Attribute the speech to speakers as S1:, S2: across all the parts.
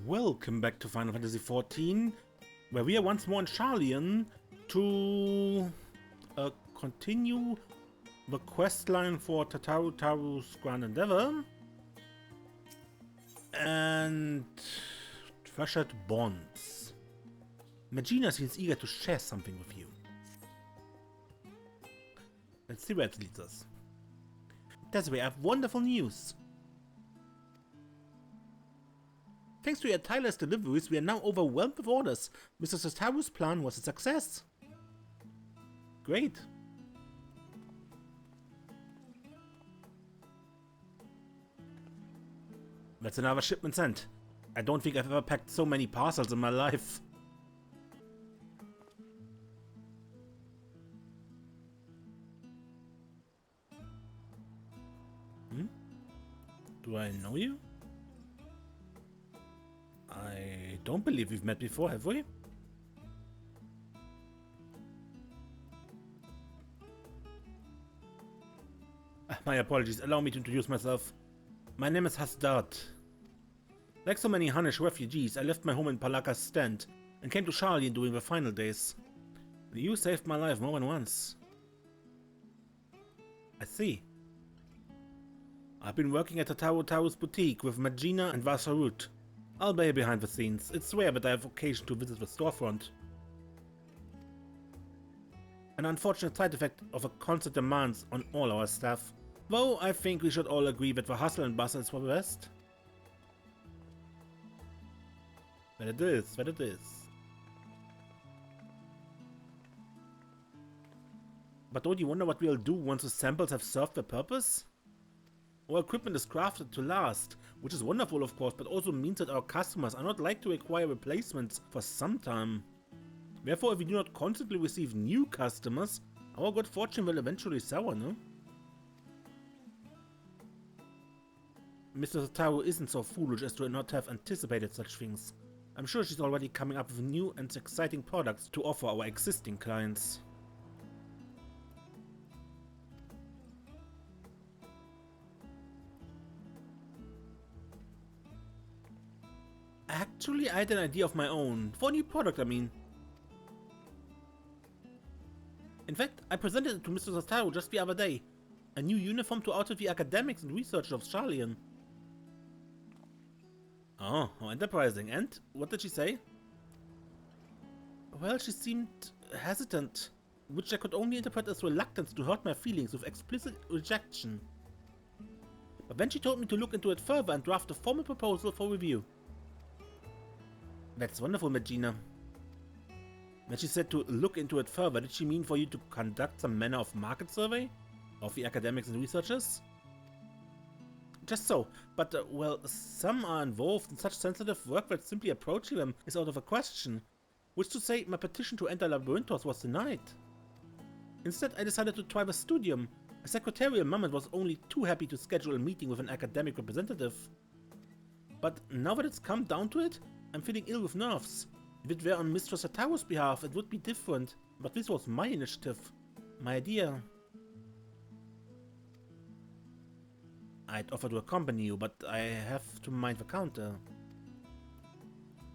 S1: Welcome back to Final Fantasy XIV, where we are once more in Sharlayan to continue the quest line for Tataru'sa's Grand Endeavor and Treasured Bonds. Magina seems eager to share something with you. Let's see where it leads us. Desiree, I have wonderful news. Thanks to your tireless deliveries, we are now overwhelmed with orders. Mr. Tataru's plan was a success. Great. That's another shipment sent. I don't think I've ever packed so many parcels in my life. Do I know you? I don't believe we've met before, have we? My apologies, allow me to introduce myself. My name is Hasdard. Like so many Hunnish refugees, I left my home in Palaka's stand and came to Sharlayan during the final days. You saved my life more than once. I see. I've been working at Tataru'sa's boutique with Magina and Vasarut. I'll be behind the scenes. It's rare that I have occasion to visit the storefront. An unfortunate side effect of a constant demands on all our staff. Though I think we should all agree that the hustle and bustle is for the best. That it is, that it is. But don't you wonder what we'll do once the samples have served their purpose? Our equipment is crafted to last, which is wonderful of course, but also means that our customers are not like to require replacements for some time. Therefore, if we do not constantly receive new customers, our good fortune will eventually sour, no? Mr. Tataru isn't so foolish as to not have anticipated such things. I'm sure she's already coming up with new and exciting products to offer our existing clients. Actually, I had an idea of my own, for a new product I mean. In fact, I presented it to Mr. Tataru just the other day. A new uniform to outfit the academics and researchers of Sharlayan. Oh, how enterprising. And what did she say? Well, she seemed hesitant, which I could only interpret as reluctance to hurt my feelings with explicit rejection. But then she told me to look into it further and draft a formal proposal for review. That's wonderful, Magina. When she said to look into it further, did she mean for you to conduct some manner of market survey of the academics and researchers? Just so, but well, some are involved in such sensitive work that simply approaching them is out of a question. Which to say, my petition to enter Labyrinthos was denied. Instead, I decided to try the studium. A secretarial moment was only too happy to schedule a meeting with an academic representative. But now that it's come down to it, I'm feeling ill with nerves. If it were on Mistress Tataru's behalf, it would be different. But this was my initiative. My idea. I'd offer to accompany you, but I have to mind the counter.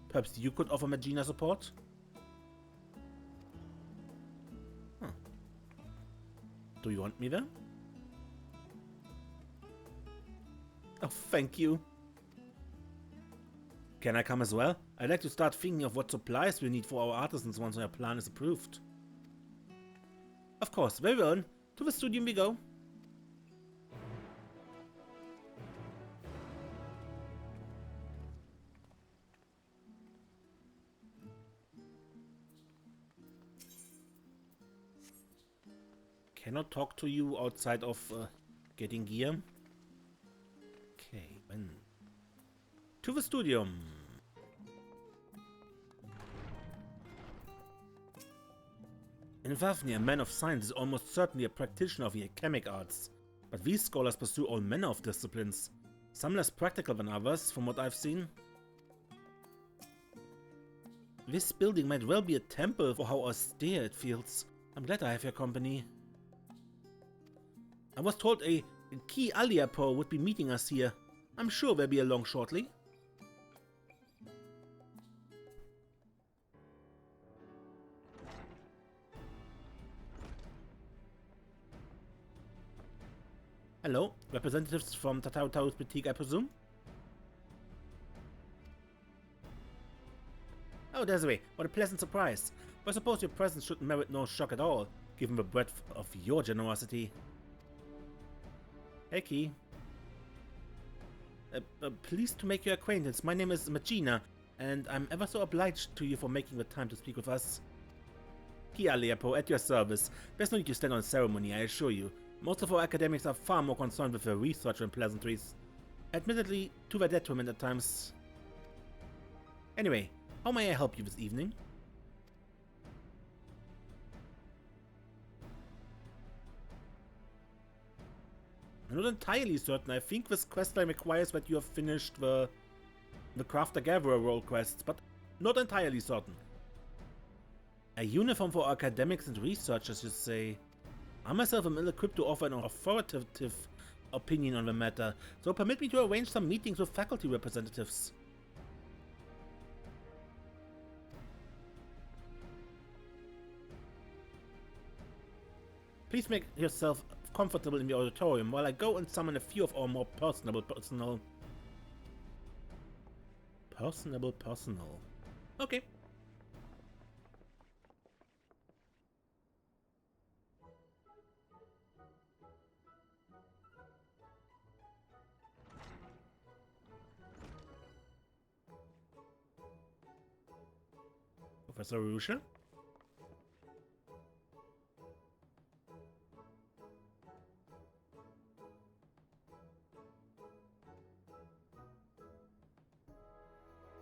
S1: Perhaps you could offer Magina support? Huh. Do you want me there? Oh, thank you. Can I come as well? I'd like to start thinking of what supplies we need for our artisans once our plan is approved. Of course, very well. To the studio we go. Cannot talk to you outside of getting gear. Okay, then. To the studio. In Vafnir, a man of science is almost certainly a practitioner of the alchemic arts, but these scholars pursue all manner of disciplines, some less practical than others, from what I've seen. This building might well be a temple for how austere it feels. I'm glad I have your company. I was told a Key Aliapo would be meeting us here. I'm sure they'll be along shortly. Hello, representatives from Tataru'sa's boutique, I presume? Oh, Desiree, what a pleasant surprise. But I suppose your presence should merit no shock at all, given the breadth of your generosity. Hey, Key. Pleased to make your acquaintance. My name is Magina, and I'm ever so obliged to you for making the time to speak with us. Kia Leopo, at your service. There's no need to stand on ceremony, I assure you. Most of our academics are far more concerned with their research and pleasantries. Admittedly, to their detriment at times. Anyway, how may I help you this evening? I'm not entirely certain. I think this questline requires that you have finished the Crafter-Gatherer role quests, but not entirely certain. A uniform for academics and researchers, you say? I myself am ill-equipped to offer an authoritative opinion on the matter, so permit me to arrange some meetings with faculty representatives. Please make yourself comfortable in the auditorium while I go and summon a few of our more personable personnel. Personal. Okay. Professor Rusha?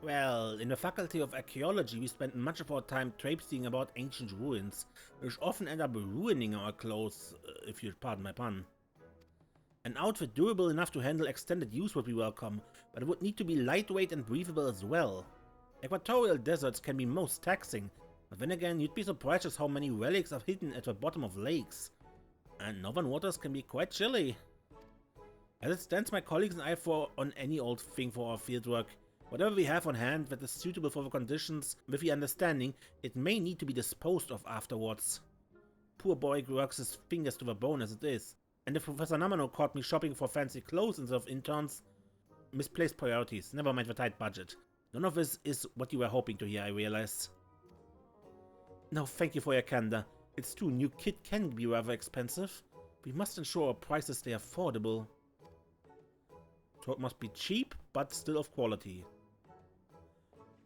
S1: Well, in the Faculty of Archaeology, we spend much of our time traipsing about ancient ruins, which often end up ruining our clothes, if you pardon my pun. An outfit durable enough to handle extended use would be welcome, but it would need to be lightweight and breathable as well. Equatorial deserts can be most taxing, but then again, you'd be surprised at how many relics are hidden at the bottom of lakes. And northern waters can be quite chilly. As it stands, my colleagues and I for on any old thing for our fieldwork. Whatever we have on hand that is suitable for the conditions, with the understanding it may need to be disposed of afterwards. Poor boy works his fingers to the bone as it is, and if Professor Namano caught me shopping for fancy clothes instead of interns, misplaced priorities, never mind the tight budget. None of this is what you were hoping to hear, I realize. No, thank you for your candor. It's true, new kit can be rather expensive. We must ensure our prices stay affordable. So it must be cheap, but still of quality.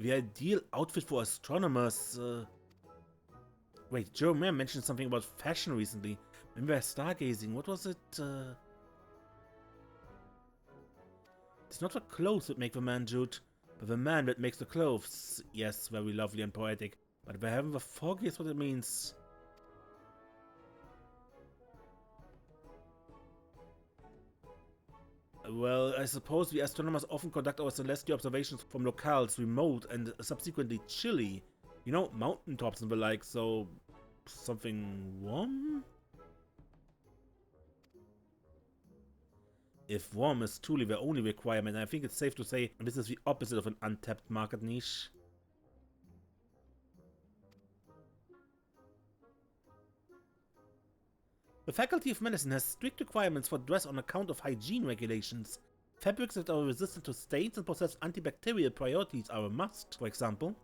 S1: The ideal outfit for astronomers. Wait, Joe Mayer mentioned something about fashion recently. When we were stargazing, what was it? It's not the clothes that make the man Jude, but the man that makes the clothes. Yes, very lovely and poetic, but we haven't the foggiest what it means. Well, I suppose we astronomers often conduct our celestial observations from locales remote and subsequently chilly. You know, mountaintops and the like, so something warm? If warm is truly the only requirement, I think it's safe to say this is the opposite of an untapped market niche. The Faculty of Medicine has strict requirements for dress on account of hygiene regulations. Fabrics that are resistant to stains and possess antibacterial properties are a must, for example.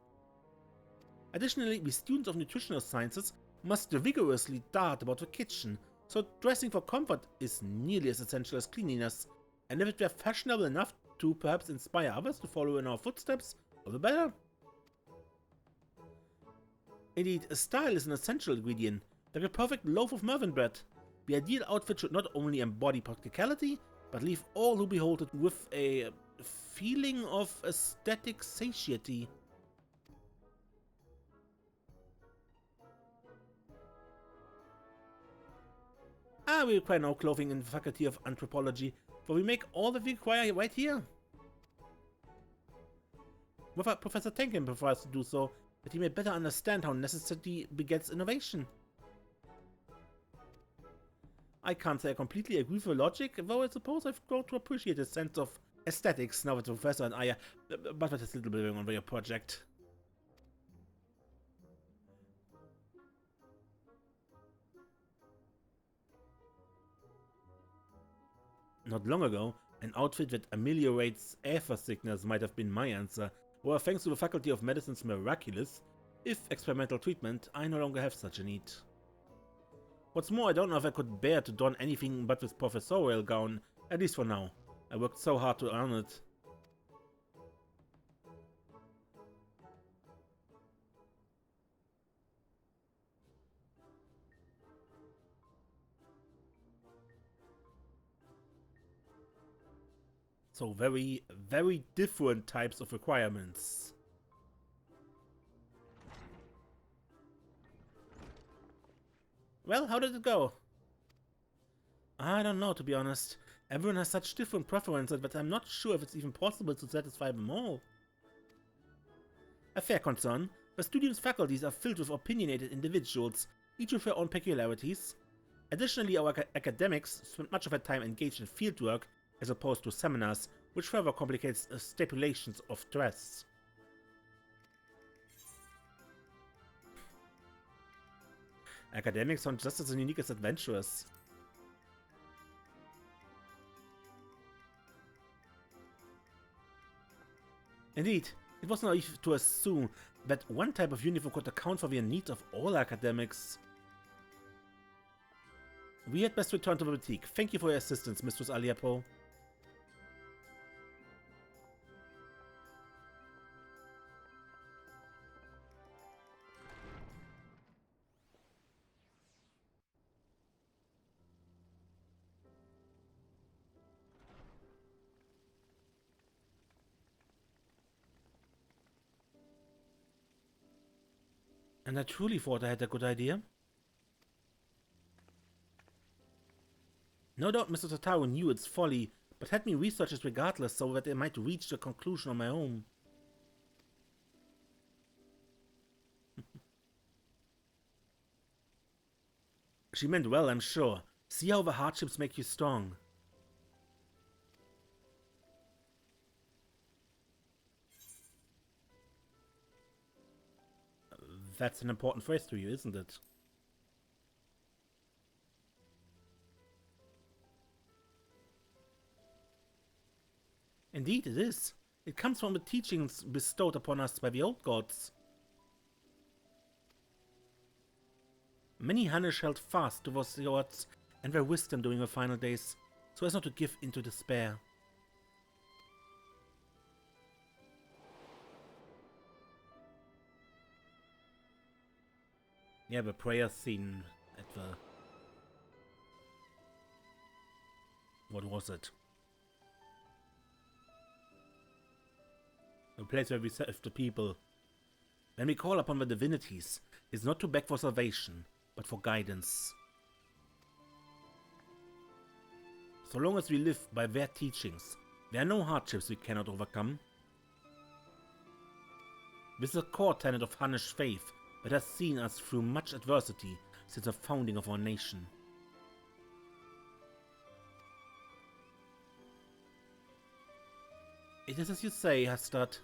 S1: Additionally, we students of nutritional sciences must rigorously dart about the kitchen, so dressing for comfort is nearly as essential as cleanliness, and if it were fashionable enough to perhaps inspire others to follow in our footsteps, all the better. Indeed, style is an essential ingredient, like a perfect loaf of Mervyn bread. The ideal outfit should not only embody practicality, but leave all who behold it with a feeling of aesthetic satiety. We require no clothing in the Faculty of Anthropology, for we make all that we require right here. Professor Tenkin prefers to do so, that he may better understand how necessity begets innovation. I can't say I completely agree with the logic, though I suppose I've grown to appreciate a sense of aesthetics now that the Professor and I are, but that is a little bit on your project. Not long ago, an outfit that ameliorates aether sickness might have been my answer. However, thanks to the Faculty of Medicine's miraculous, if experimental treatment, I no longer have such a need. What's more, I don't know if I could bear to don anything but this professorial gown, at least for now. I worked so hard to earn it. So very, very different types of requirements. Well, how did it go? I don't know, to be honest. Everyone has such different preferences, but I'm not sure if it's even possible to satisfy them all. A fair concern. The studio's faculties are filled with opinionated individuals, each with their own peculiarities. Additionally, our academics spend much of their time engaged in fieldwork as opposed to seminars, which further complicates the stipulations of dress. Academics sound just as unique as adventurous. Indeed, it was naive to assume that one type of uniform could account for the needs of all academics. We had best return to the boutique. Thank you for your assistance, Mistress Aliapo. And I truly thought I had a good idea. No doubt Mr. Tataru knew its folly, but had me research it regardless so that I might reach the conclusion on my own. She meant well, I'm sure. See how the hardships make you strong. That's an important phrase to you, isn't it? Indeed, it is. It comes from the teachings bestowed upon us by the old gods. Many Hanish held fast to those gods and their wisdom during the final days, so as not to give into despair. Yeah, the prayer scene at the... What was it? The place where we serve the people. When we call upon the divinities, is not to beg for salvation, but for guidance. So long as we live by their teachings, there are no hardships we cannot overcome. This is a core tenet of Hanish faith that has seen us through much adversity since the founding of our nation. It is as you say, Hastad.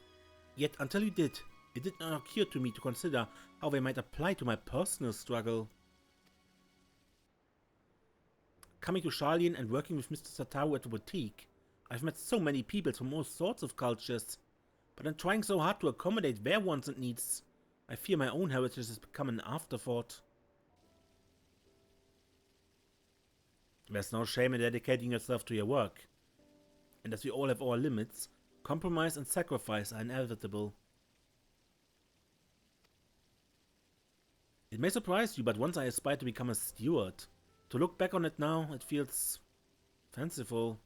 S1: Yet until you did, it did not occur to me to consider how they might apply to my personal struggle. Coming to Sharlayan and working with Mr. Tataru at the boutique, I've met so many people from all sorts of cultures, but I'm trying so hard to accommodate their wants and needs. I fear my own heritage has become an afterthought. There's no shame in dedicating yourself to your work. And as we all have our limits, compromise and sacrifice are inevitable. It may surprise you, but once I aspired to become a steward. To look back on it now, it feels fanciful.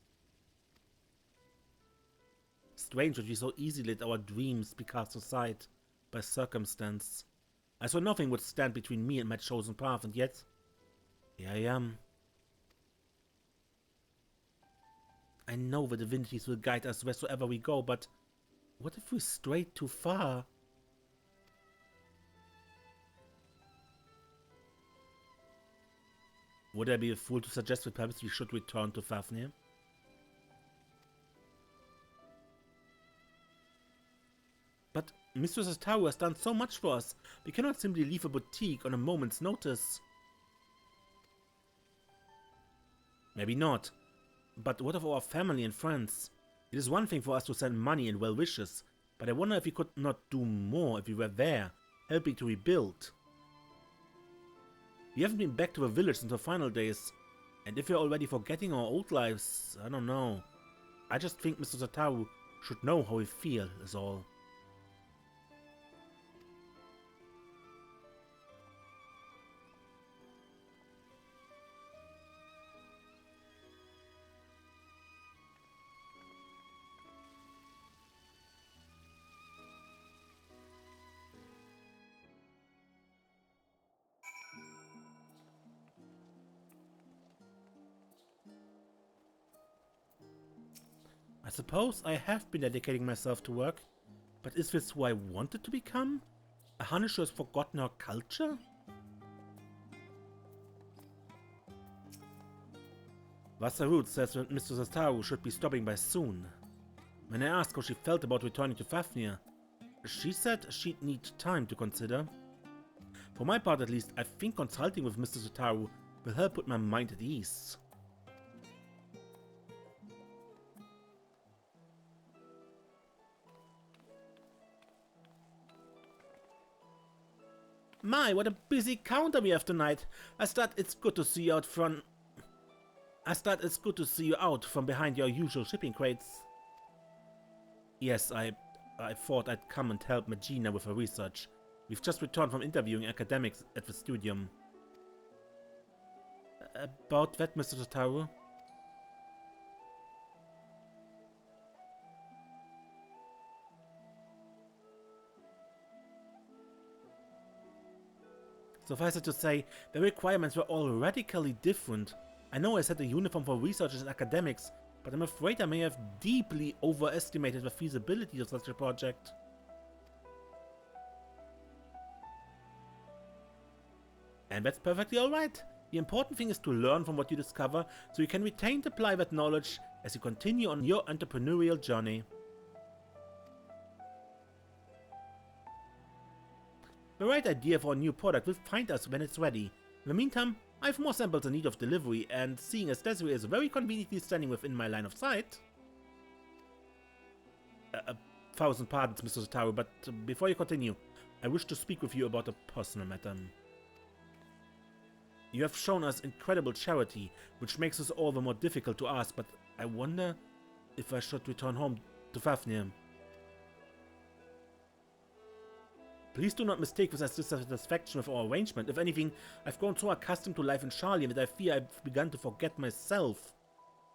S1: Strange that we so easily let our dreams be cast aside by circumstance. I saw nothing would stand between me and my chosen path, and yet, here I am. I know the divinities will guide us wheresoever we go, but what if we strayed too far? Would I be a fool to suggest that perhaps we should return to Fafnir? But Mistress Tataru has done so much for us. We cannot simply leave a boutique on a moment's notice. Maybe not. But what of our family and friends? It is one thing for us to send money and well wishes, but I wonder if we could not do more if we were there, helping to rebuild. We haven't been back to the village since the final days, and if we're already forgetting our old lives, I don't know. I just think Mr. Tataru should know how we feel, is all. I suppose I have been dedicating myself to work, but is this who I wanted to become? A Hanish who has forgotten her culture? Wasserud says that Mr. Tataru should be stopping by soon. When I asked how she felt about returning to Fafnir, she said she'd need time to consider. For my part at least, I think consulting with Mr. Tataru will help put my mind at ease. My, what a busy counter we have tonight. It's good to see you out from behind your usual shipping crates. Yes, I thought I'd come and help Magina with her research. We've just returned from interviewing academics at the studium. About that, Mr. Tataru? Suffice it to say, the requirements were all radically different. I know I set a uniform for researchers and academics, but I'm afraid I may have deeply overestimated the feasibility of such a project. And that's perfectly alright. The important thing is to learn from what you discover, so you can retain and apply that knowledge as you continue on your entrepreneurial journey. The right idea for a new product will find us when it's ready. In the meantime, I have more samples in need of delivery, and seeing as Desiree is very conveniently standing within my line of sight... thousand pardons, Mr. Tataru, but before you continue, I wish to speak with you about a personal matter. You have shown us incredible charity, which makes this all the more difficult to ask, but I wonder if I should return home to Fafnir. Please do not mistake this as dissatisfaction with our arrangement. If anything, I've grown so accustomed to life in Charlie that I fear I've begun to forget myself.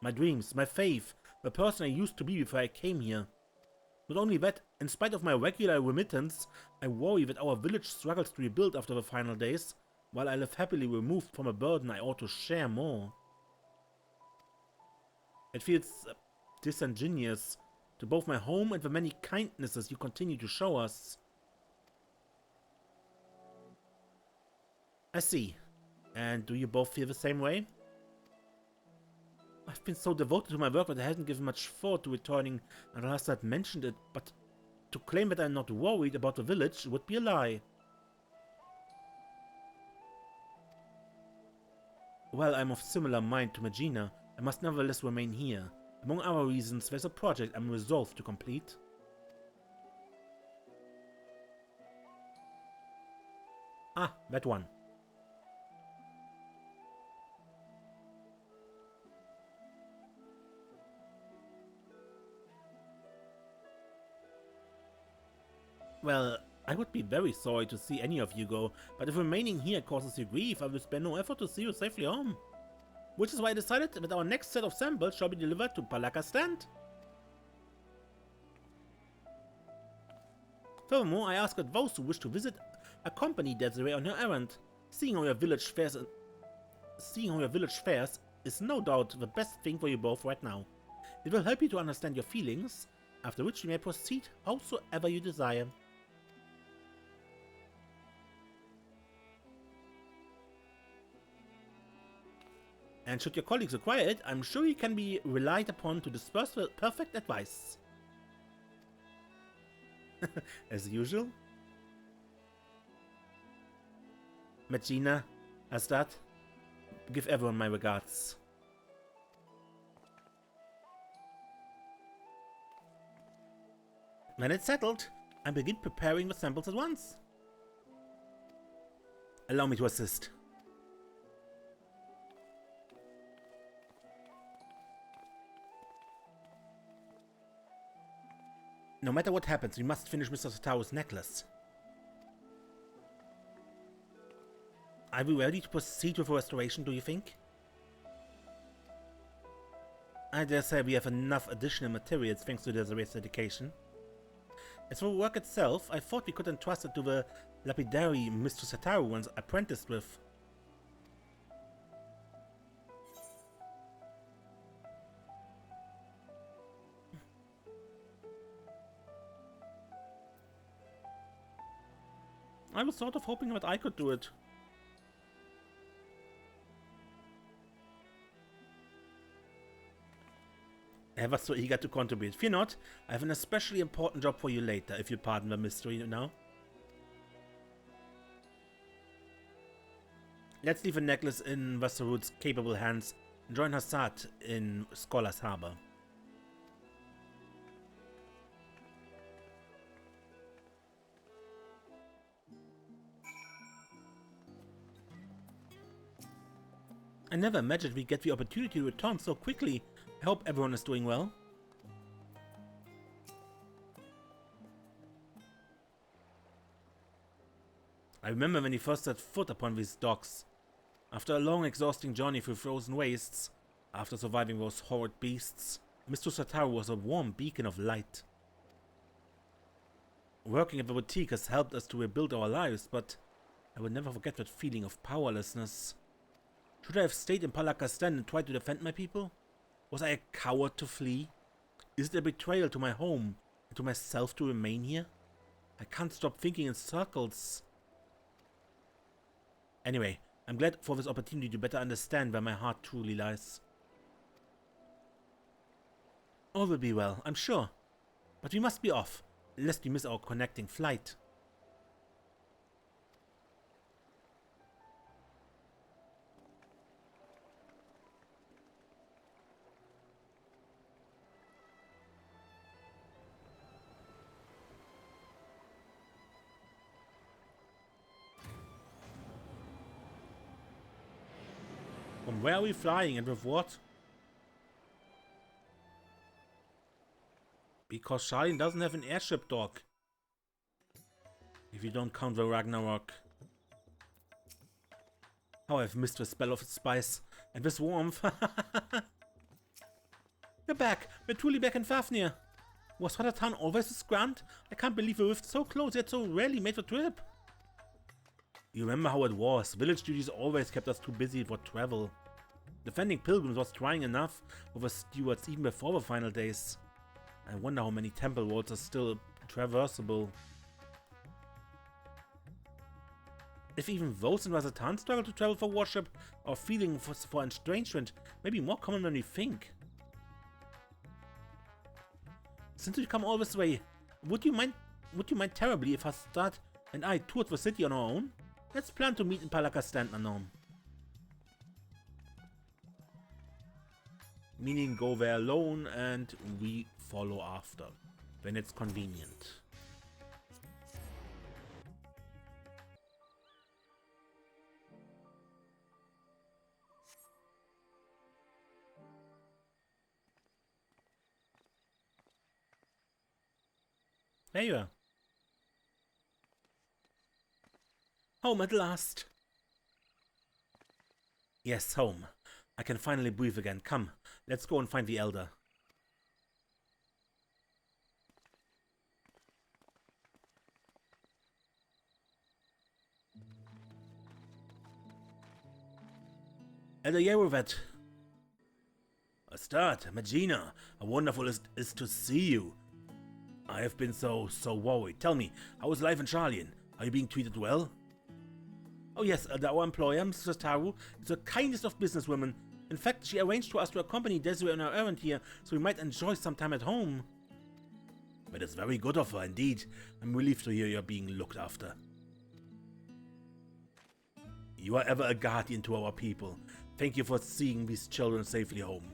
S1: My dreams, my faith, the person I used to be before I came here. Not only that, in spite of my regular remittance, I worry that our village struggles to rebuild after the final days, while I live happily removed from a burden I ought to share more. It feels disingenuous to both my home and the many kindnesses you continue to show us. I see. And do you both feel the same way? I've been so devoted to my work that I hadn't given much thought to returning unless I'd mentioned it, but to claim that I'm not worried about the village would be a lie. While I'm of similar mind to Magina, I must nevertheless remain here. Among other reasons, there's a project I'm resolved to complete. Ah, that one. Well, I would be very sorry to see any of you go, but if remaining here causes you grief, I will spare no effort to see you safely home. Which is why I decided that our next set of samples shall be delivered to Palaka's stand. Furthermore, I ask that those who wish to visit accompany Desiree on her errand. Seeing how your village fares is no doubt the best thing for you both right now. It will help you to understand your feelings, after which you may proceed howsoever you desire. And should your colleagues require it, I'm sure you can be relied upon to disperse perfect advice. As usual. Magina, as that, give everyone my regards. When it's settled, I begin preparing the samples at once. Allow me to assist. No matter what happens, we must finish Mr. Tataru's necklace. Are we ready to proceed with the restoration, do you think? I dare say we have enough additional materials thanks to Desiree's dedication. As for the work itself, I thought we could entrust it to the lapidary Mr. Tataru once apprenticed with. I was sort of hoping that I could do it. Ever so eager to contribute. Fear not, I have an especially important job for you later, if you pardon the mystery now. Let's leave the necklace in Vasarud's capable hands and join Hassad in Scholar's Harbor. I never imagined we'd get the opportunity to return so quickly. I hope everyone is doing well. I remember when he first set foot upon these docks. After a long, exhausting journey through frozen wastes, after surviving those horrid beasts, Mr. Tataru was a warm beacon of light. Working at the boutique has helped us to rebuild our lives, but I will never forget that feeling of powerlessness. Should I have stayed in Palakastan and tried to defend my people? Was I a coward to flee? Is it a betrayal to my home and to myself to remain here? I can't stop thinking in circles. Anyway, I'm glad for this opportunity to better understand where my heart truly lies. All will be well, I'm sure. But we must be off, lest we miss our connecting flight. From where are we flying and with what? Because Charlene doesn't have an airship dock. If you don't count the Ragnarok. How I've missed the spell of its spice and this warmth. We're back. We're truly back in Fafnir. Was Town always this grand? I can't believe we lived so close yet so rarely made the trip. You remember how it was. Village duties always kept us too busy for travel. Defending pilgrims was trying enough with the stewards even before the final days. I wonder how many temple walls are still traversable. If even those in Razatan struggle to travel for worship, our feeling for estrangement may be more common than we think. Since we come all this way, would you mind terribly if Hastad and I toured the city on our own? Let's plan to meet in Palakastan Anom. Meaning go there alone and we follow after, when it's convenient. There you are. Home at last. Yes, home. I can finally breathe again. Come, let's go and find the Elder. Elder Yerovet. Astad, Magina, how wonderful it is to see you. I have been so worried. Tell me, how is life in Charlene? Are you being treated well? Oh yes, our employer, Mrs. Tataru, is the kindest of businesswomen. In fact, she arranged for us to accompany Desiree on our errand here, so we might enjoy some time at home. That is very good of her, indeed. I'm relieved to hear you're being looked after. You are ever a guardian to our people. Thank you for seeing these children safely home.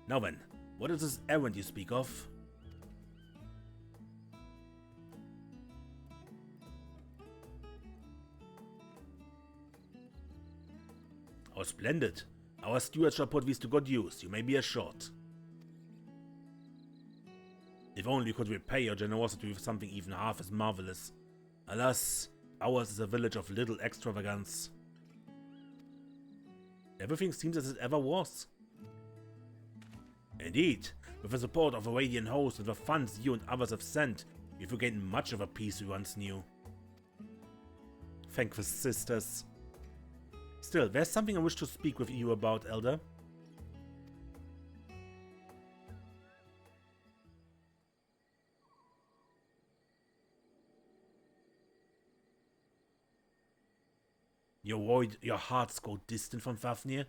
S1: Now then, what is this errand you speak of? Oh, splendid. Our steward shall put these to good use, you may be assured. If only you could repay your generosity with something even half as marvelous. Alas, ours is a village of little extravagance. Everything seems as it ever was. Indeed, with the support of a radiant host and the funds you and others have sent, we've regained much of a peace we once knew. Thank the sisters. Still, there's something I wish to speak with you about, Elder. You're worried your hearts go distant from Fafnir,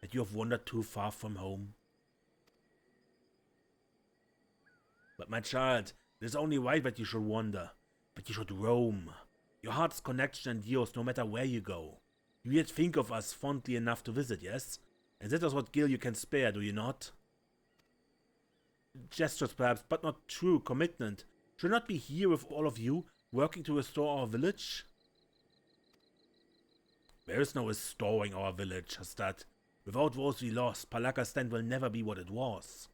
S1: that you have wandered too far from home. But my child, it is only right that you should wander, but you should roam. Your heart's connection endures no matter where you go. You yet think of us fondly enough to visit, yes? And that is what gil you can spare, do you not? Gestures perhaps, but not true commitment. Should not be here with all of you, working to restore our village? There is no restoring our village, Hastad. Without those we lost, Palakastan will never be what it was.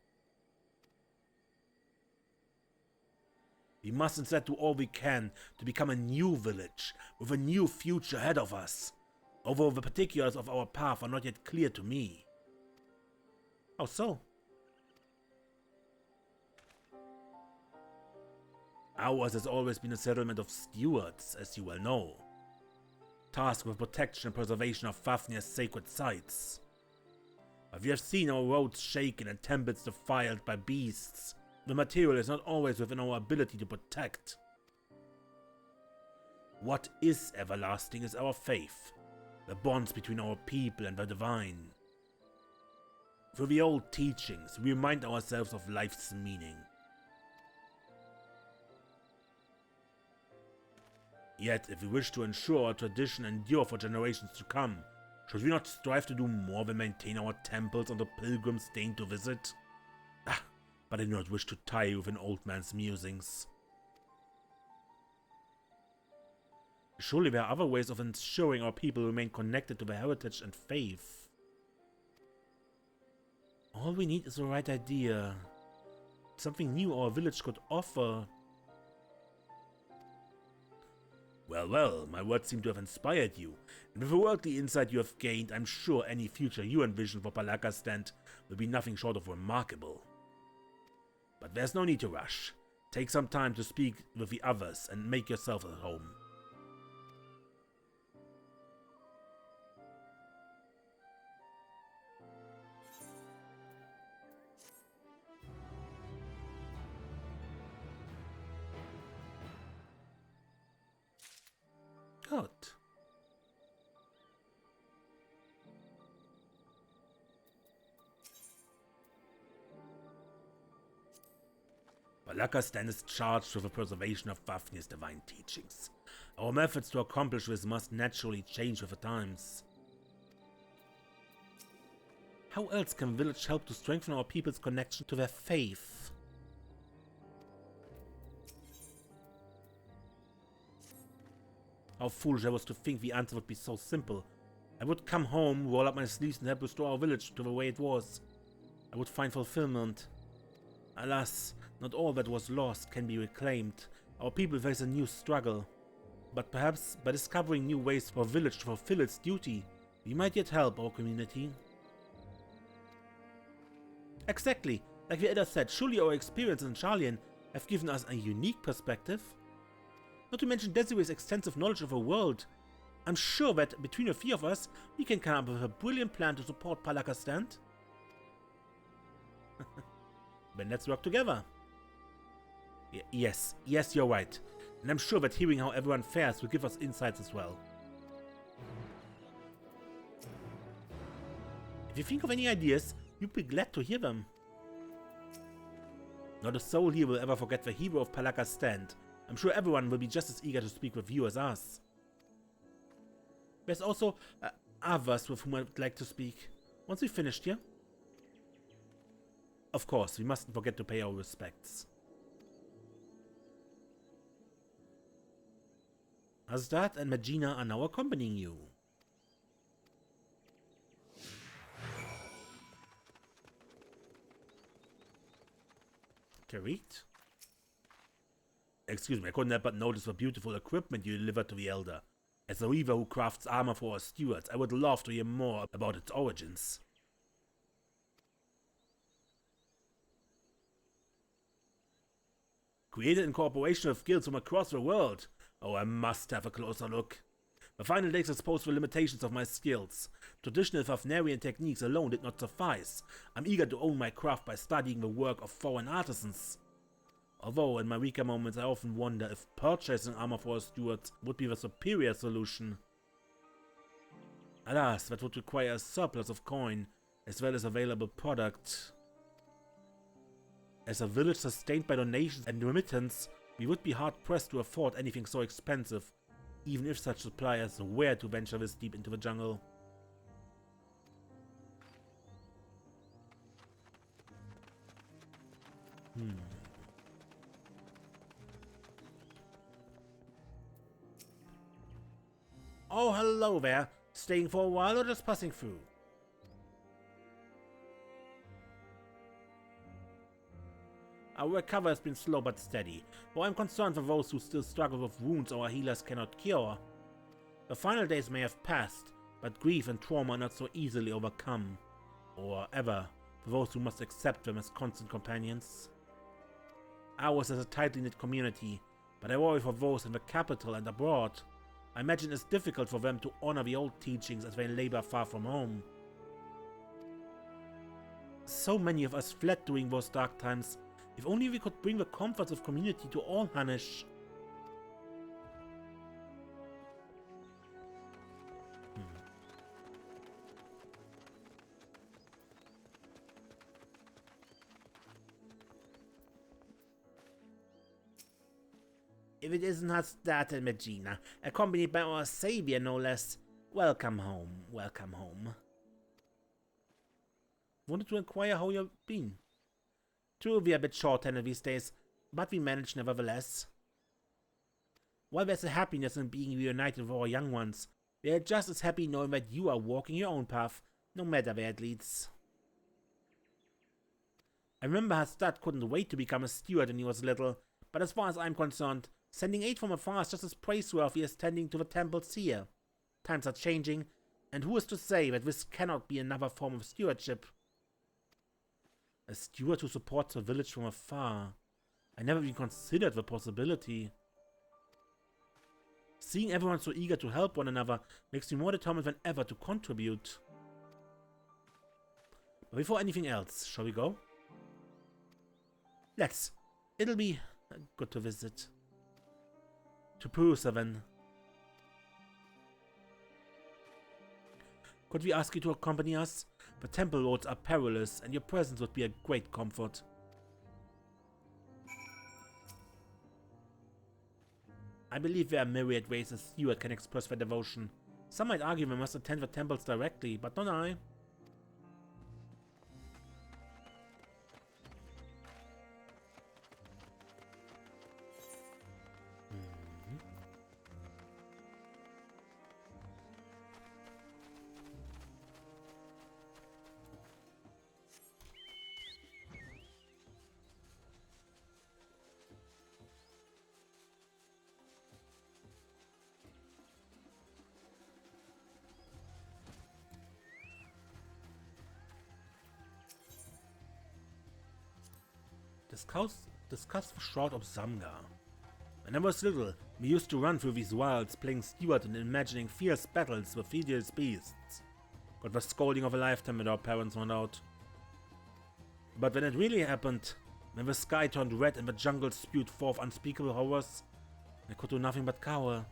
S1: We must instead do all we can to become a new village, with a new future ahead of us. Although the particulars of our path are not yet clear to me. How so? Ours has always been a settlement of stewards, as you well know. Tasked with protection and preservation of Fafnir's sacred sites. But we have seen our roads shaken and temples defiled by beasts. The material is not always within our ability to protect. What is everlasting is our faith, the bonds between our people and the divine. Through the old teachings, we remind ourselves of life's meaning. Yet, if we wish to ensure our tradition endure for generations to come, should we not strive to do more than maintain our temples and the pilgrims deign to visit? But I do not wish to tie you with an old man's musings. Surely there are other ways of ensuring our people remain connected to their heritage and faith. All we need is the right idea. Something new our village could offer. Well, my words seem to have inspired you, and with the worldly insight you have gained, I'm sure any future you envision for Palakastan will be nothing short of remarkable. But there's no need to rush. Take some time to speak with the others and make yourself at home. Good. Palakastan is charged with the preservation of Fafnir's divine teachings. Our methods to accomplish this must naturally change with the times. How else can the village help to strengthen our people's connection to their faith? How foolish I was to think the answer would be so simple. I would come home, roll up my sleeves and help restore our village to the way it was. I would find fulfillment. Alas, not all that was lost can be reclaimed. Our people face a new struggle. But perhaps by discovering new ways for our village to fulfill its duty, we might yet help our community. Exactly, like the elder said, surely our experience in Charlian have given us a unique perspective. Not to mention Desiree's extensive knowledge of the world. I'm sure that between the three of us, we can come up with a brilliant plan to support Palakastan. Then let's work together. Yes, you're right. And I'm sure that hearing how everyone fares will give us insights as well. If you think of any ideas, you'd be glad to hear them. Not a soul here will ever forget the hero of Palakastan. I'm sure everyone will be just as eager to speak with you as us. There's also others with whom I'd like to speak. Once we've finished here. Of course, we mustn't forget to pay our respects. Asdat and Magina are now accompanying you. Kerit? Excuse me, I couldn't help but notice the beautiful equipment you delivered to the Elder. As a weaver who crafts armor for our stewards, I would love to hear more about its origins. Created in cooperation with guilds from across the world. Oh, I must have a closer look. The final days exposed the limitations of my skills. Traditional Fafnerian techniques alone did not suffice. I'm eager to own my craft by studying the work of foreign artisans. Although, in my weaker moments, I often wonder if purchasing armor for our stewards would be the superior solution. Alas, that would require a surplus of coin, as well as available product. As a village sustained by donations and remittance, we would be hard-pressed to afford anything so expensive, even if such suppliers were to venture this deep into the jungle. Oh, hello there. Staying for a while or just passing through? Our recovery has been slow but steady, though I'm concerned for those who still struggle with wounds our healers cannot cure. The final days may have passed, but grief and trauma are not so easily overcome. Or ever, for those who must accept them as constant companions. Ours is a tightly knit community, but I worry for those in the capital and abroad. I imagine it's difficult for them to honor the old teachings as they labor far from home. So many of us fled during those dark times. If only we could bring the comforts of community to all Hanish. If it isn't Hastad and Megina, accompanied by our savior no less, welcome home, welcome home. Wanted to inquire how you've been. True, we're a bit short-handed these days, but we manage nevertheless. While there's a happiness in being reunited with our young ones, we are just as happy knowing that you are walking your own path, no matter where it leads. I remember Hastad couldn't wait to become a steward when he was little, but as far as I'm concerned, sending aid from afar is just as praiseworthy as tending to the temples here. Times are changing, and who is to say that this cannot be another form of stewardship? A steward who supports a village from afar. I never even considered the possibility. Seeing everyone so eager to help one another makes me more determined than ever to contribute. But before anything else, shall we go? Let's. It'll be good to visit. To Tataru'sa then. Could we ask you to accompany us? The temple roads are perilous, and your presence would be a great comfort. I believe there are myriad ways a steward can express their devotion. Some might argue we must attend the temples directly, but not I. Discuss the Shroud of Zamga. When I was little, we used to run through these wilds, playing steward and imagining fierce battles with hideous beasts. Got the scolding of a lifetime when our parents went out. But when it really happened, when the sky turned red and the jungle spewed forth unspeakable horrors, I could do nothing but cower.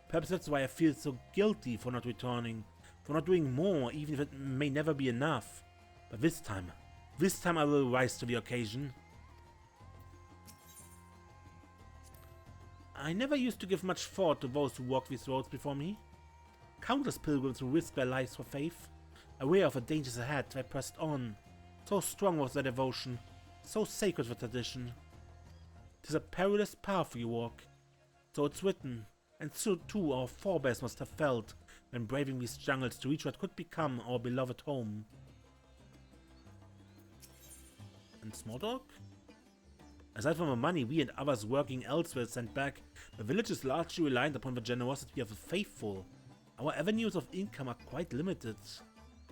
S1: Perhaps that's why I feel so guilty for not returning, for not doing more, even if it may never be enough. But this time I will rise to the occasion. I never used to give much thought to those who walked these roads before me. Countless pilgrims who risked their lives for faith. Aware of the dangers ahead, they pressed on. So strong was their devotion, so sacred the tradition. 'Tis a perilous path we walk, so it's written, and so too our forebears must have felt when braving these jungles to reach what could become our beloved home. And small talk? Aside from the money we and others working elsewhere send back, the village is largely reliant upon the generosity of the faithful. Our avenues of income are quite limited.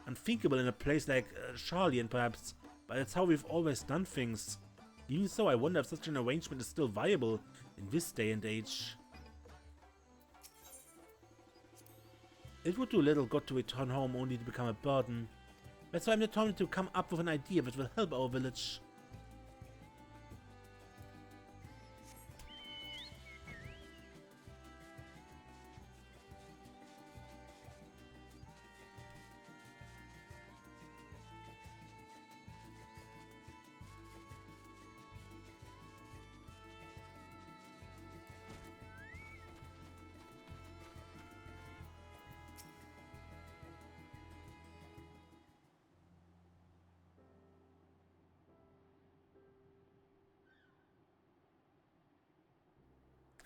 S1: Unthinkable in a place like Charlian, perhaps, but that's how we've always done things. Even so, I wonder if such an arrangement is still viable in this day and age. It would do little good to return home only to become a burden. That's why I'm determined to come up with an idea that will help our village.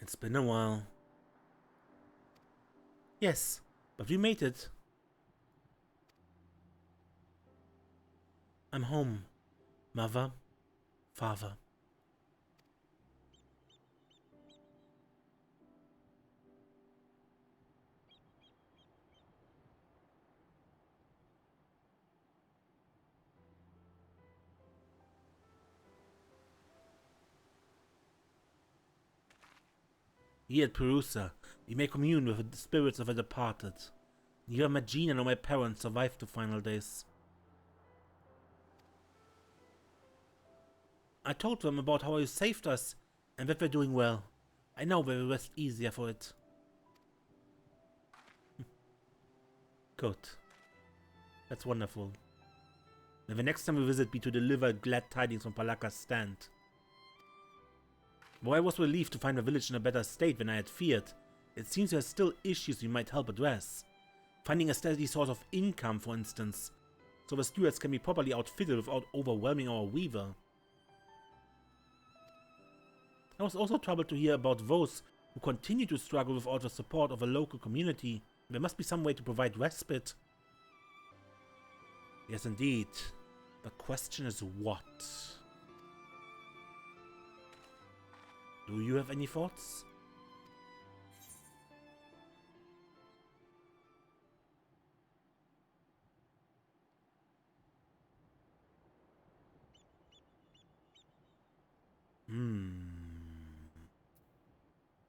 S1: It's been a while. Yes, but we made it. I'm home. Mother, father. Here at Tataru'sa, we may commune with the spirits of the departed. Neither Magina nor my parents survived the final days. I told them about how you saved us and that we're doing well. I know they will rest easier for it. Good. That's wonderful. May the next time we visit be to deliver glad tidings from Palaka's stand. Though I was relieved to find the village in a better state than I had feared, it seems there are still issues we might help address. Finding a steady source of income, for instance, so the stewards can be properly outfitted without overwhelming our weaver. I was also troubled to hear about those who continue to struggle without the support of a local community. There must be some way to provide respite. Yes, indeed. The question is what? Do you have any thoughts?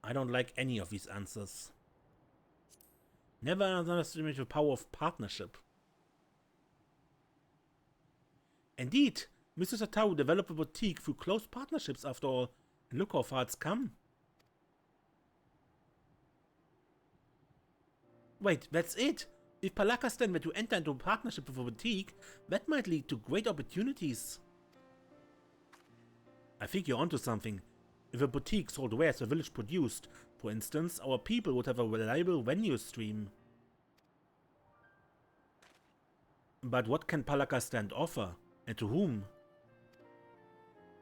S1: I don't like any of these answers. Never underestimate the power of partnership. Indeed, Mr. Tataru developed a boutique through close partnerships after all, and look how far it's come. Wait, that's it? If Palaka's then were to enter into a partnership with a boutique, that might lead to great opportunities. I think you're onto something. If a boutique sold wares the village produced, for instance, our people would have a reliable revenue stream. But what can Palaka stand offer? And to whom?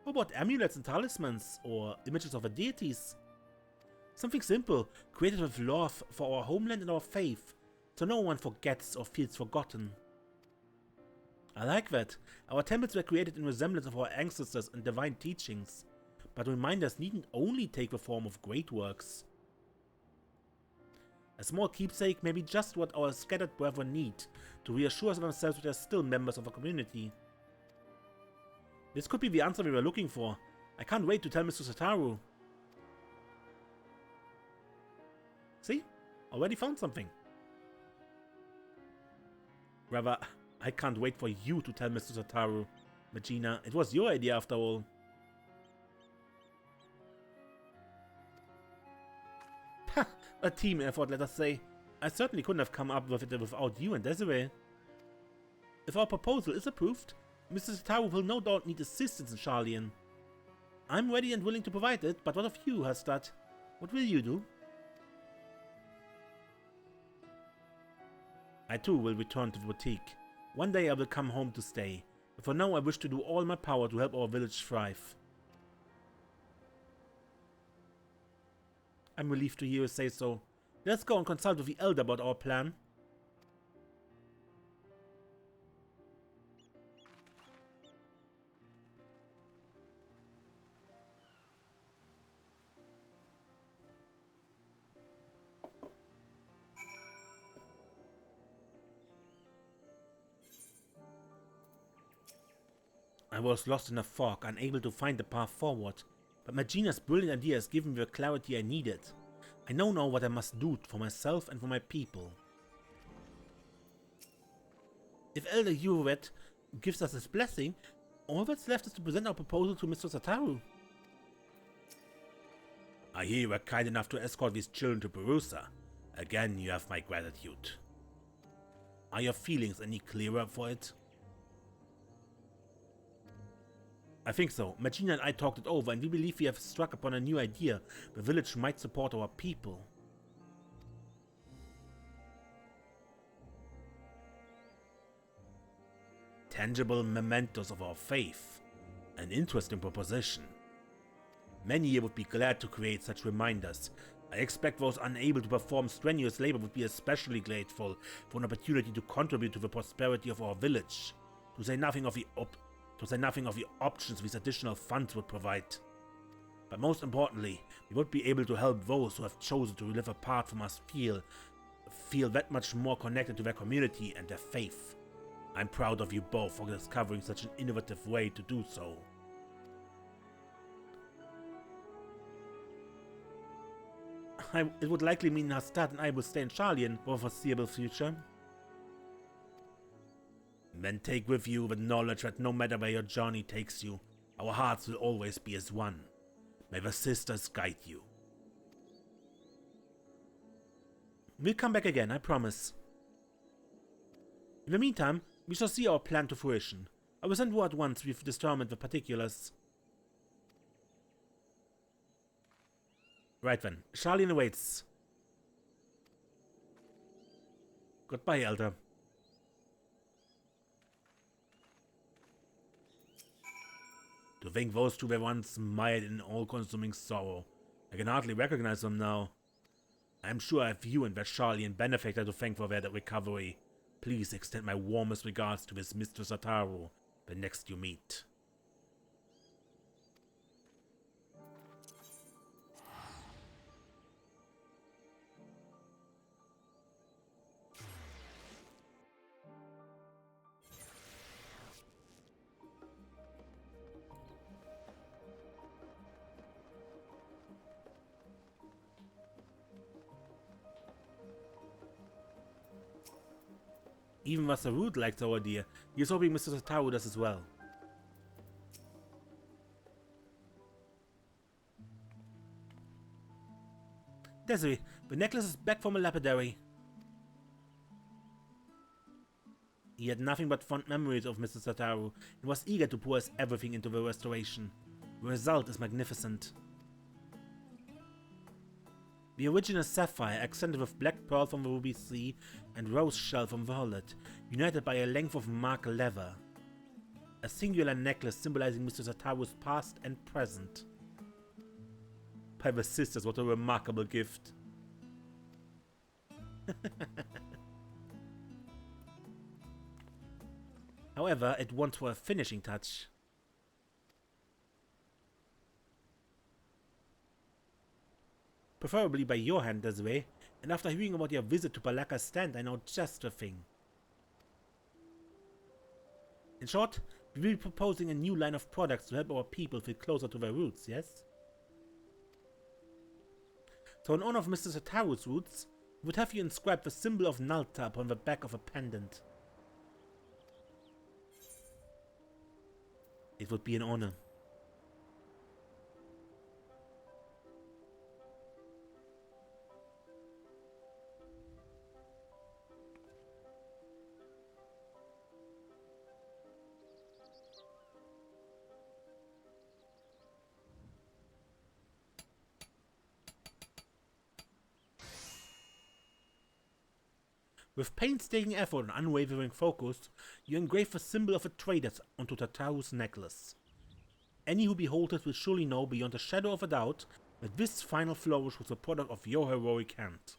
S1: How about amulets and talismans, or images of the deities? Something simple, created with love for our homeland and our faith, so no one forgets or feels forgotten. I like that. Our temples were created in resemblance of our ancestors and divine teachings, but reminders needn't only take the form of great works. A small keepsake may be just what our scattered brethren need to reassure themselves that they are still members of a community. This could be the answer we were looking for. I can't wait to tell Mr. Tataru. See? Already found something. Rather, I can't wait for you to tell Mr. Tataru. Magina, it was your idea after all. Ha! A team effort, let us say. I certainly couldn't have come up with it without you and Desiree. If our proposal is approved, Mr. Tataru will no doubt need assistance in Charlian. I'm ready and willing to provide it, but what of you, Hastad? What will you do? I too will return to the boutique. One day I will come home to stay, but for now I wish to do all my power to help our village thrive. I'm relieved to hear you say so. Let's go and consult with the elder about our plan. I was lost in a fog, unable to find the path forward, but Magina's brilliant idea has given me the clarity I needed. I know now what I must do for myself and for my people. If Elder Yuvet gives us his blessing, all that's left is to present our proposal to Mr. Tataru. I hear you were kind enough to escort these children to Tataru'sa. Again, you have my gratitude. Are your feelings any clearer for it? I think so. Magina and I talked it over, and we believe we have struck upon a new idea. The village might support our people. Tangible mementos of our faith. An interesting proposition. Many here would be glad to create such reminders. I expect those unable to perform strenuous labor would be especially grateful for an opportunity to contribute to the prosperity of our village, to say nothing of the options these additional funds would provide. But most importantly, we would be able to help those who have chosen to live apart from us feel that much more connected to their community and their faith. I'm proud of you both for discovering such an innovative way to do so. It would likely mean Hastad and I will stay in Charlian for the foreseeable future. Then take with you the knowledge that no matter where your journey takes you, our hearts will always be as one. May the sisters guide you. We'll come back again, I promise. In the meantime, we shall see our plan to fruition. I will send word once we've determined the particulars. Right then, Charlian awaits. Goodbye, Elder. To think those two were once mired in all-consuming sorrow. I can hardly recognize them now. I am sure I have you and their Charlian benefactor to thank for their recovery. Please extend my warmest regards to this Mr. Tataru the next you meet. Even Master Root likes our idea. He is hoping Mr. Tataru does as well. Desiree, the necklace is back from a lapidary. He had nothing but fond memories of Mr. Tataru and was eager to pour his everything into the restoration. The result is magnificent. The original sapphire, accented with black pearl from the ruby sea and rose shell from violet, united by a length of mark leather. A singular necklace symbolizing Mr. Tataru's past and present. By the sisters, what a remarkable gift. However, it wants for a finishing touch. Preferably by your hand, Desiree, and after hearing about your visit to Balaka's stand, I know just the thing. In short, we will be proposing a new line of products to help our people feel closer to their roots, yes? So in honor of Mr. Tataru's roots, we would have you inscribe the symbol of Nalta upon the back of a pendant. It would be an honor. With painstaking effort and unwavering focus, you engrave the symbol of a trader onto Tataru's necklace. Any who behold it will surely know beyond a shadow of a doubt that this final flourish was the product of your heroic hand.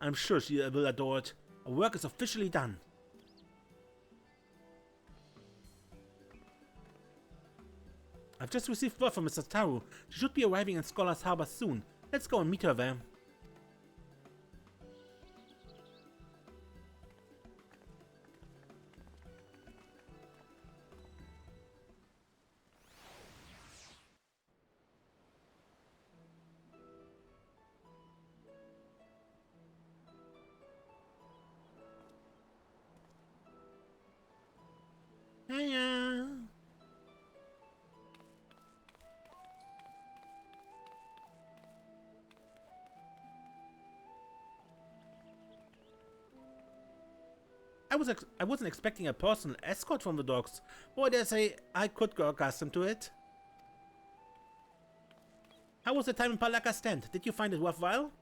S1: I'm sure she will adore it. Our work is officially done. I've just received word from Mr. Tataru. She should be arriving in Scholar's Harbor soon. Let's go and meet her there. I wasn't expecting a personal escort from the dogs. Boy, dare say I could grow accustomed to it. How was the time in Palaka Stand? Did you find it worthwhile?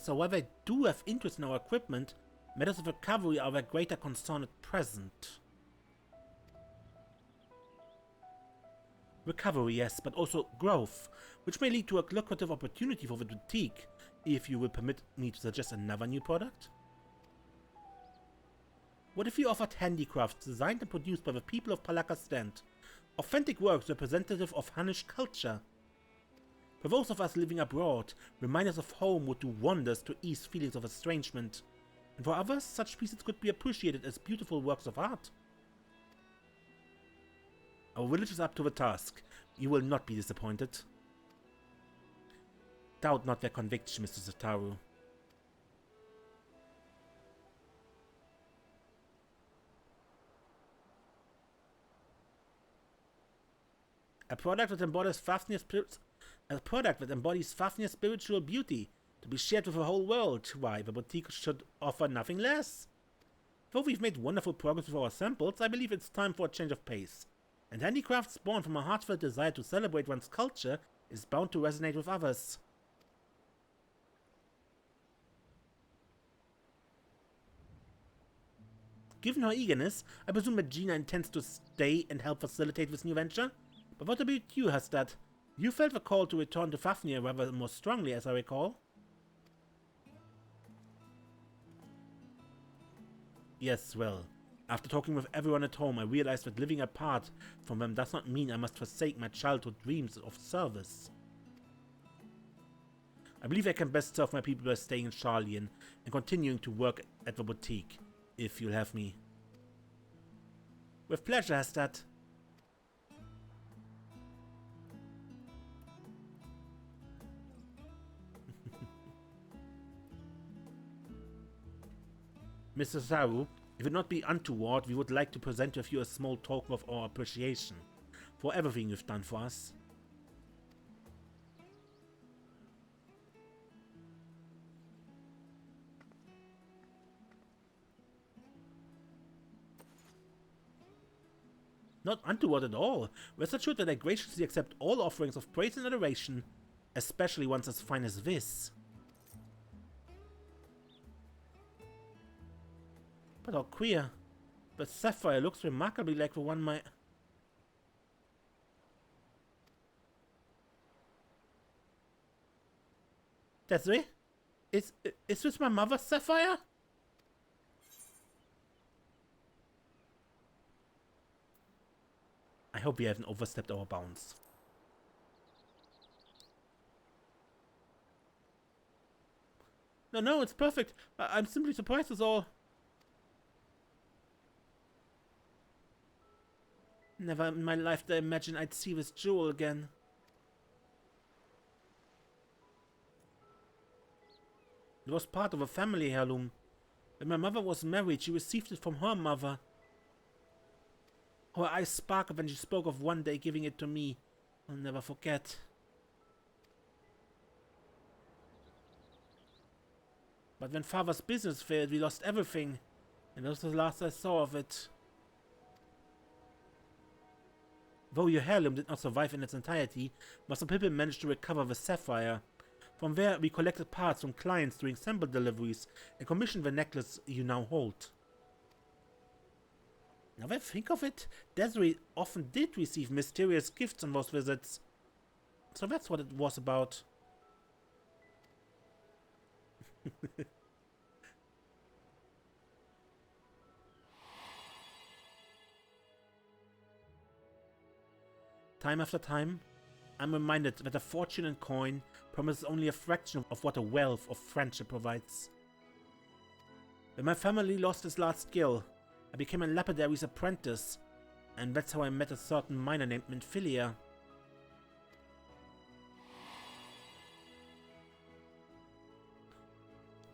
S1: So while they do have interest in our equipment, matters of recovery are their greater concern at present. Recovery, yes, but also growth, which may lead to a lucrative opportunity for the boutique, if you will permit me to suggest another new product. What if you offered handicrafts designed and produced by the people of Palaka Stand? Authentic works representative of Hunnish culture. For those of us living abroad, reminders of home would do wonders to ease feelings of estrangement. And for others, such pieces could be appreciated as beautiful works of art. Our village is up to the task. You will not be disappointed. Doubt not their conviction, Mr. Tataru. A product that embodies Fafnir's spiritual beauty, to be shared with the whole world. Why, the boutique should offer nothing less. Though we've made wonderful progress with our samples, I believe it's time for a change of pace. And handicrafts born from a heartfelt desire to celebrate one's culture is bound to resonate with others. Given her eagerness, I presume that Gina intends to stay and help facilitate this new venture. But what about you, Hastad? You felt the call to return to Fafnir rather more strongly, as I recall. Yes, well, after talking with everyone at home, I realized that living apart from them does not mean I must forsake my childhood dreams of service. I believe I can best serve my people by staying in Sharlayan and continuing to work at the boutique, if you'll have me. With pleasure, Hastad. Mr. Tataru, if it not be untoward, we would like to present to you a small token of our appreciation for everything you've done for us. Not untoward at all. Rest assured that I graciously accept all offerings of praise and adoration, especially ones as fine as this. But how queer. The sapphire looks remarkably like the one my... Desiree? Is this my mother's sapphire? I hope we haven't overstepped our bounds. No, it's perfect. I'm simply surprised as all. Never in my life did I imagine I'd see this jewel again. It was part of a family heirloom. When my mother was married, she received it from her mother. Her eyes sparkled when she spoke of one day giving it to me. I'll never forget. But when father's business failed, we lost everything. And that was the last I saw of it. Though your heirloom did not survive in its entirety, Master Pippin managed to recover the sapphire. From there, we collected parts from clients during sample deliveries and commissioned the necklace you now hold. Now that I think of it, Desiree often did receive mysterious gifts on those visits. So that's what it was about. Time after time, I'm reminded that a fortune in coin promises only a fraction of what a wealth of friendship provides. When my family lost its last skill, I became a lapidary's apprentice, and that's how I met a certain miner named Minfilia.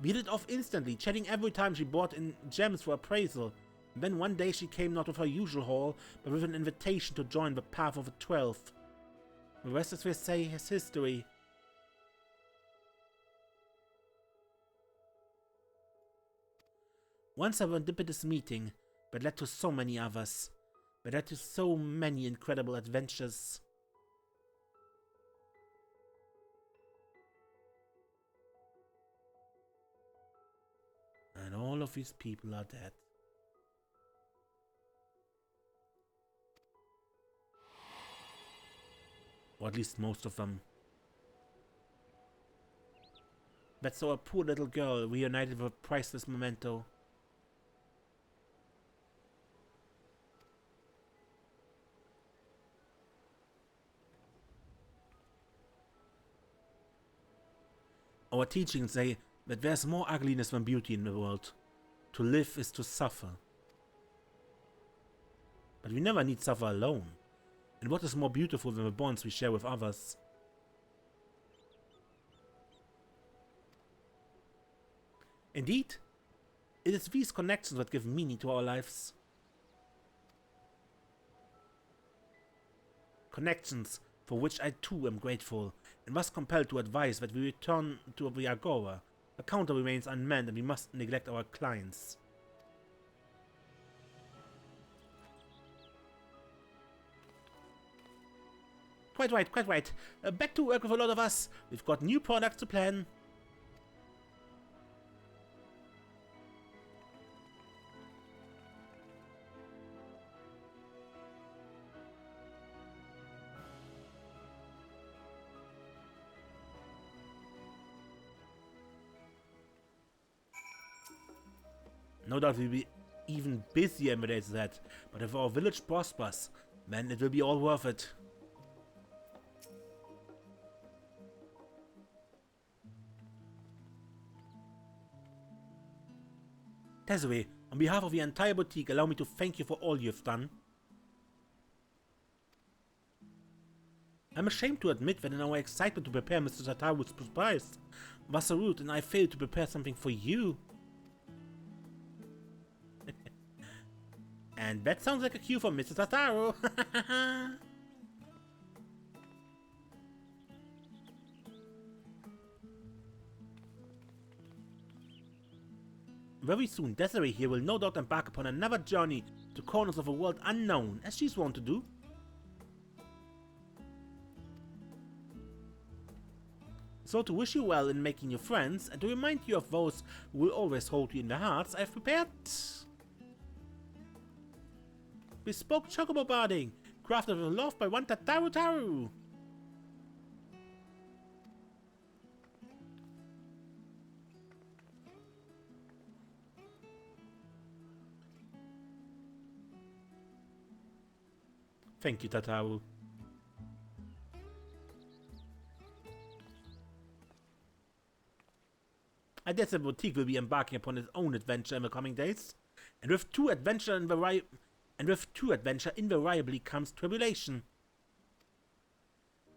S1: We hit it off instantly, chatting every time she brought in gems for appraisal. Then one day she came not with her usual haul, but with an invitation to join the path of the 12. The rest, as they say, is history. Once a serendipitous meeting, but led to so many others. But led to so many incredible adventures. And all of these people are dead. Or at least most of them. But so a poor little girl reunited with a priceless memento. Our teachings say that there's more ugliness than beauty in the world. To live is to suffer. But we never need suffer alone. And what is more beautiful than the bonds we share with others? Indeed, it is these connections that give meaning to our lives. Connections for which I too am grateful, and was compelled to advise that we return to the Agora. The counter remains unmanned and we must neglect our clients. Quite right, quite right. Back to work with a lot of us. We've got new products to plan. No doubt we'll be even busier in the days ahead, but if our village prospers, then it will be all worth it. Desiree, on behalf of the entire boutique, allow me to thank you for all you've done. I'm ashamed to admit that in our excitement to prepare Mr. Tataru'sa's surprise, Vasarut and I failed to prepare something for you. And that sounds like a cue for Mr. Tataru. Very soon, Desiree here will no doubt embark upon another journey to corners of a world unknown, as she's wont to do. So to wish you well in making new friends, and to remind you of those who will always hold you in their hearts, I've prepared bespoke chocobo barding, crafted with love by one Tataru. Thank you, Tataru. I guess the boutique will be embarking upon its own adventure in the coming days, and with two adventure invariably comes tribulation.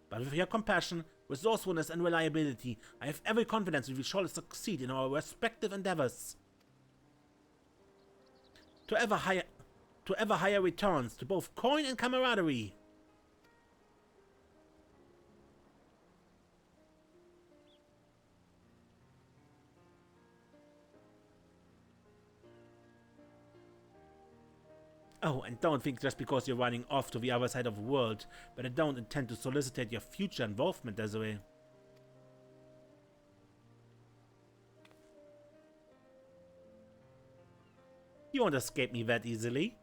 S1: But with your compassion, resourcefulness, and reliability, I have every confidence that we shall succeed in our respective endeavors. To ever higher returns to both coin and camaraderie. Oh, and don't think just because you're running off to the other side of the world, but I don't intend to solicit your future involvement, Desiree. You won't escape me that easily.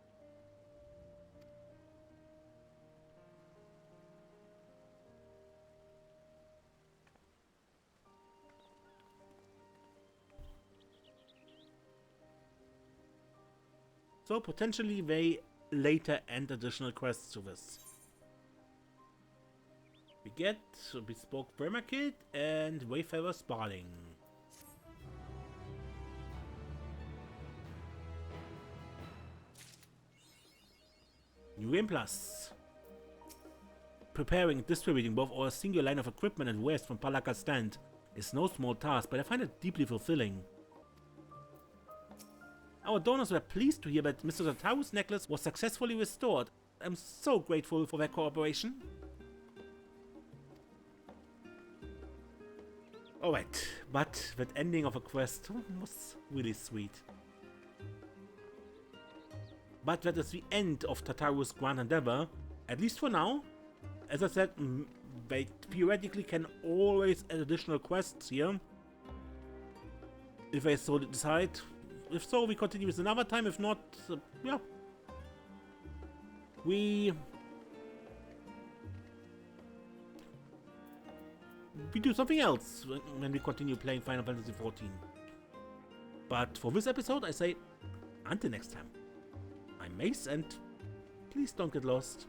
S1: So potentially they later add additional quests to this. We get a bespoke Bremer kit and Wayfarer Sparling. New Game Plus. Preparing and distributing both our single line of equipment and wares from Palaka's stand is no small task, but I find it deeply fulfilling. Our donors were pleased to hear that Mr. Tataru's necklace was successfully restored. I'm so grateful for their cooperation. Alright, but that ending of a quest was really sweet. But that is the end of Tataru's grand endeavor, at least for now. As I said, they theoretically can always add additional quests here, if they so decide. If so, we continue this another time. If not, yeah. We do something else when we continue playing Final Fantasy XIV. But for this episode, I say, until next time. I'm Mace, and please don't get lost.